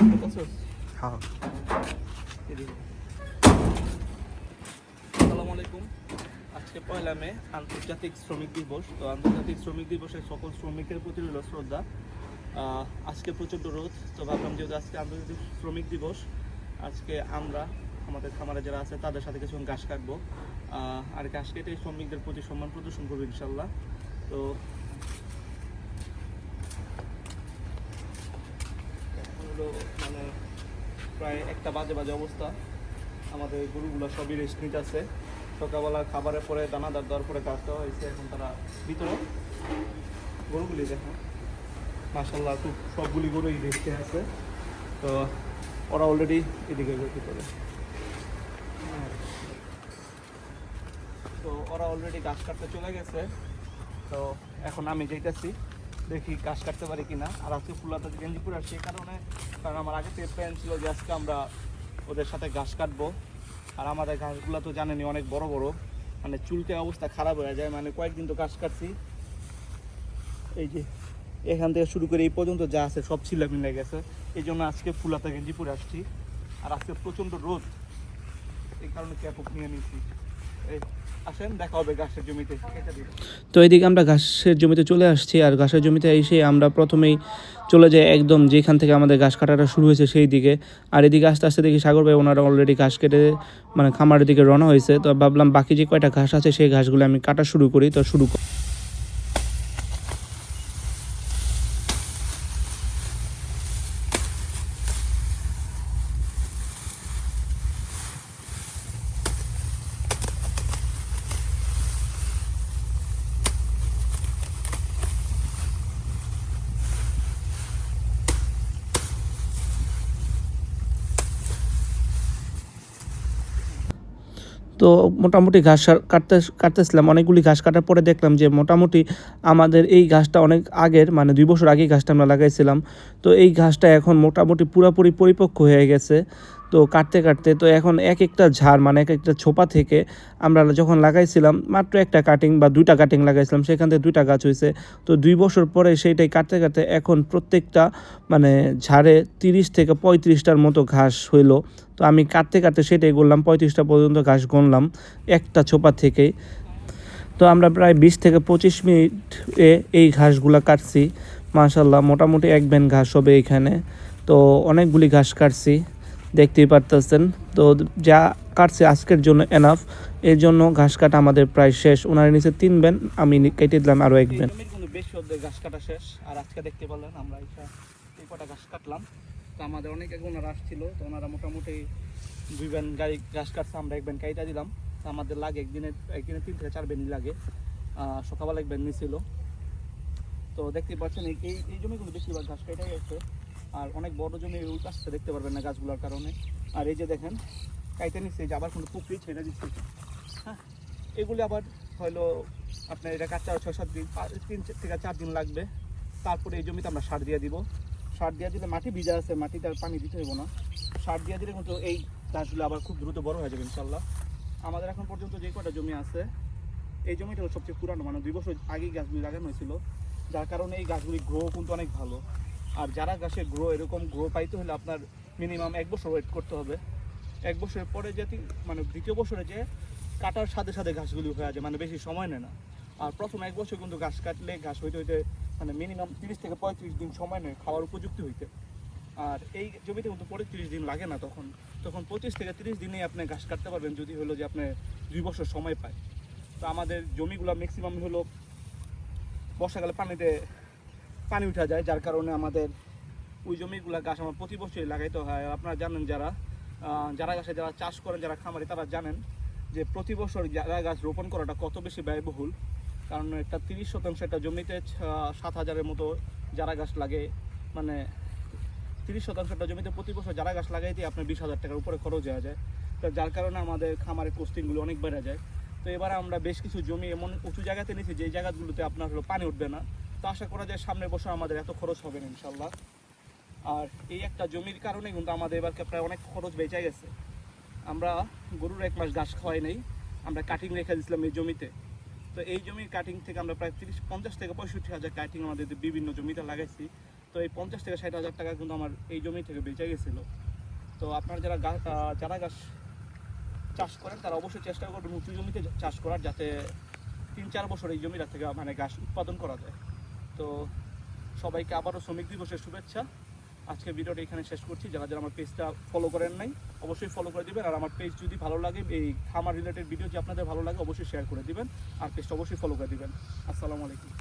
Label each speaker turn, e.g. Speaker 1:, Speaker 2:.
Speaker 1: হ্যাঁ।
Speaker 2: আসসালামু আলাইকুম। আজকে 1 মে আন্তর্জাতিক শ্রমিক দিবস। তো আন্তর্জাতিক শ্রমিক দিবসে সকল শ্রমিকের প্রতি রইল শ্রদ্ধা। আজকে প্রচণ্ড রোদ, তো ভাবলাম যেহেতু আজকে আন্তর্জাতিক শ্রমিক দিবস, আজকে আমরা আমাদের খামারে যারা আছে তাদের সাথে কিছু ঘাস কাটবো, আর ঘাস কেটে শ্রমিকদের প্রতি সম্মান প্রদর্শন করবো ইনশাল্লাহ। তো হলো মানে প্রায় 1টা বাজে অবস্থা। আমাদের গরুগুলো সবই রেস্ট নিতে আছে। সকালবেলা খাবারের পরে দানাদার দেওয়ার পরে ঘাস দেওয়া হয়েছে। এখন তারা ভিতরে গরুগুলি দেখো মাশাআল্লাহ খুব সবগুলি গরুই রেস্টে আছে। তো ওরা অলরেডি এদিকে ভিতরে, তো ওরা অলরেডি ঘাস কাটতে চলে গেছে। তো এখন আমি যেতেছি, দেখি ঘাস কাটতে পারি কিনা। আর আজকে ফুলাতে গেঞ্জি পরে আসছি কারণ আমার আগে থেকে প্ল্যান ছিল যে আজকে আমরা ওদের সাথে ঘাস কাটবো। আর আমাদের ঘাসগুলো তো জানেনি অনেক বড় বড়, মানে চুলকে অবস্থা খারাপ হয়ে যায়। মানে কয়েকদিন তো ঘাস কাটছি, এই যে এখান থেকে শুরু করে এই পর্যন্ত যা আছে সব ছিলা মিলে গেছে। এই জন্য আজকে ফুলাতে গেঞ্জি পরে আসছি। আর আজকে প্রচণ্ড রোদ, এই কারণে ক্যাপ নিয়ে নিয়েছি। আসেন দেখা হবে ঘাসের জমিতে।
Speaker 1: তো এইদিকে আমরা ঘাসের জমিতে চলে আসছি, আর ঘাসের জমিতে এসে আমরা প্রথমেই চলে যাই একদম যেখান থেকে আমাদের ঘাস কাটাটা শুরু হয়েছে সেই দিকে। আর এদিকে আস্তে আস্তে দেখি সাগর ভাই ওনারা অলরেডি ঘাস কেটে মানে খামারের দিকে রওনা হয়েছে। তো ভাবলাম বাকি যে কয়টা ঘাস আছে সেই ঘাসগুলো আমি কাটা শুরু করি। তো শুরু তো মোটামুটি ঘাস কাটতেছিলাম। অনেকগুলি ঘাস কাটার পরে দেখলাম যে মোটামুটি আমাদের এই ঘাসটা অনেক আগের, মানে 2 বছর আগে ঘাসটা আমরা লাগাইছিলাম। তো এই ঘাসটা এখন মোটামুটি পুরোপুরি পরিপক্ক হয়ে গেছে। তো কাটতে কাটতে তো এখন এক একটা ঝাড় মানে এক একটা ছোপা থেকে আমরা যখন লাগাইছিলাম মাত্র একটা কাটিং বা 2টা কাটিং লাগাইছিলাম, সেখান থেকে 2টা গাছ হয়েছে। তো 2 বছর পরে সেইটাই কাটতে কাটতে এখন প্রত্যেকটা মানে ঝাড়ে 30 থেকে 35টার মতো ঘাস হইলো। তো আমি কাটতে কাটতে সেটাই করলাম, 35টা পর্যন্ত ঘাস গণলাম একটা ছোপা থেকেই। তো আমরা প্রায় 20 থেকে 25 মিনিটে এই ঘাসগুলো কাটছি। মাশাআল্লাহ মোটামুটি 1 ভ্যান ঘাস হবে এখানে। তো অনেকগুলি ঘাস কাটছি, দেখতেই পারতেছেন। তো যা কাটছে আজকের জন্য এনাফ, এর জন্য ঘাস কাটা আমাদের প্রায় শেষ। ওনার নিচে 3 ভ্যান, আমি কেটে দিলাম আরও 1 ভ্যান।
Speaker 2: বেশি অর্ধেক ঘাস কাটা শেষ। আর আজকে দেখতে পারলেন আমরা এই কটা ঘাস কাটলাম। তো আমাদের অনেক ওনারা আসছিল, তো ওনারা মোটামুটি 2 ভ্যান গাড়ি ঘাস কাটছে, আমরা 1 ভ্যান কাইটা দিলাম। তো আমাদের লাগে একদিনে 3 থেকে 4 ভ্যানই লাগে। সকালবেলা 1 ভ্যান নিয়েছিল। তো দেখতেই পাচ্ছেন এই জমিগুলো বেশিরভাগ ঘাস কাটাই আছে। আর অনেক বড় জমি ওই পাশে দেখতে পারবেন না গাছগুলোর কারণে। আর এই যে দেখেন কাইটা নিচ্ছে, যে আবার কোনো পুকুরি ছেড়ে দিচ্ছে। হ্যাঁ, এগুলি আবার হলো আপনার এটা কাটতে 6-7 দিন, 3 থেকে 4 দিন লাগবে। তারপরে এই জমিতে আমরা সার দিয়ে দিব। সার দিয়ে দিলে মাটি ভিজা আছে, মাটিতে আর পানি দিতে হইব না। সার দিয়ে দিলে কিন্তু এই গাছগুলো আবার খুব দ্রুত বড় হয়ে যাবে ইনশাল্লাহ। আমাদের এখন পর্যন্ত যে কটা জমি আছে, এই জমিটা সবচেয়ে পুরানো, মানে 2 বছর আগেই গাছগুলি লাগানো হয়েছিল, যার কারণে এই গাছগুলি গ্রো কিন্তু অনেক ভালো। আর যারা গাছের এরকম গ্রো পাইতে হলে আপনার মিনিমাম 1 বছর ওয়েট করতে হবে। 1 বছরের পরে যদি মানে 2য় বছরে যে কাটার সাথে সাথে ঘাসগুলি হয়ে যায়, মানে বেশি সময় নেয় না। আর প্রথম 1 বছর কিন্তু ঘাস কাটলে ঘাস হইতে মানে মিনিমাম 30 থেকে 35 দিন সময় নেয় খাওয়ার উপযুক্ত হইতে। আর এই জমিতে কিন্তু 35 দিন লাগে না, তখন 25 থেকে 30 দিনেই আপনি ঘাস কাটতে পারবেন, যদি হলো যে আপনি 2 বছর সময় পায়। তো আমাদের জমিগুলো ম্যাক্সিমাম হলো বর্ষাকালে পানি উঠা যায়, যার কারণে আমাদের ওই জমিগুলো ঘাস আমার প্রতি বছরই লাগাইতে হয়। আপনারা জানেন যারা চাষ করেন, যারা খামারি, তারা জানেন যে প্রতি বছর যারা গাছ রোপণ করাটা কত বেশি ব্যয়বহুল। কারণ একটা 30% একটা জমিতে 7,000-এর মতো যারা গাছ লাগে, মানে 30% একটা জমিতে প্রতি বছর যারা গাছ লাগাইতে আপনার 20,000 টাকার উপরে খরচ হয়ে যায়। তো যার কারণে আমাদের খামারের কস্টিংগুলো অনেক বেড়ে যায়। তো এবারে আমরা বেশ কিছু জমি এমন উঁচু জায়গাতে নিয়েছি যে জায়গাগুলোতে আপনার হলো পানি উঠবে না। তো আশা করা যায় সামনের বছর আমাদের এত খরচ হবে না ইনশাল্লাহ। আর এই একটা জমির কারণে কিন্তু আমাদের এবারকে প্রায় অনেক খরচ বেঁচে গেছে। আমরা গরুর 1 মাস ঘাস খাওয়াই নেই, আমরা কাটিং রেখে দিয়েছিলাম এই জমিতে। তো এই জমির কাটিং থেকে আমরা প্রায় 50 থেকে 65 হাজার কাটিং আমাদের বিভিন্ন জমিতে লাগাইছি। তো তো এই 50 থেকে 60 হাজার টাকা কিন্তু আমার এই জমি থেকে বেঁচে গেছিলো। তো আপনারা যারা চারা গাছ চাষ করেন তারা অবশ্যই চেষ্টা করবেন উঁচু জমিতে চাষ করার, যাতে 3-4 বছর এই জমিটা থেকে মানে গাছ উৎপাদন করা যায়। তো সবাইকে আবারও শ্রমিক দিবসের শুভেচ্ছা। আজকে ভিডিওটা এখানে শেষ করছি। যারা যারা আমার পেজটা ফলো করেন নাই অবশ্যই ফলো করে দিবেন, আর আমার পেজ যদি ভালো লাগে, এই খামার রিলেটেড ভিডিও যদি আপনাদের ভালো লাগে অবশ্যই শেয়ার করে দিবেন, আর পেজটা অবশ্যই ফলো করে দিবেন। আসসালামু আলাইকুম।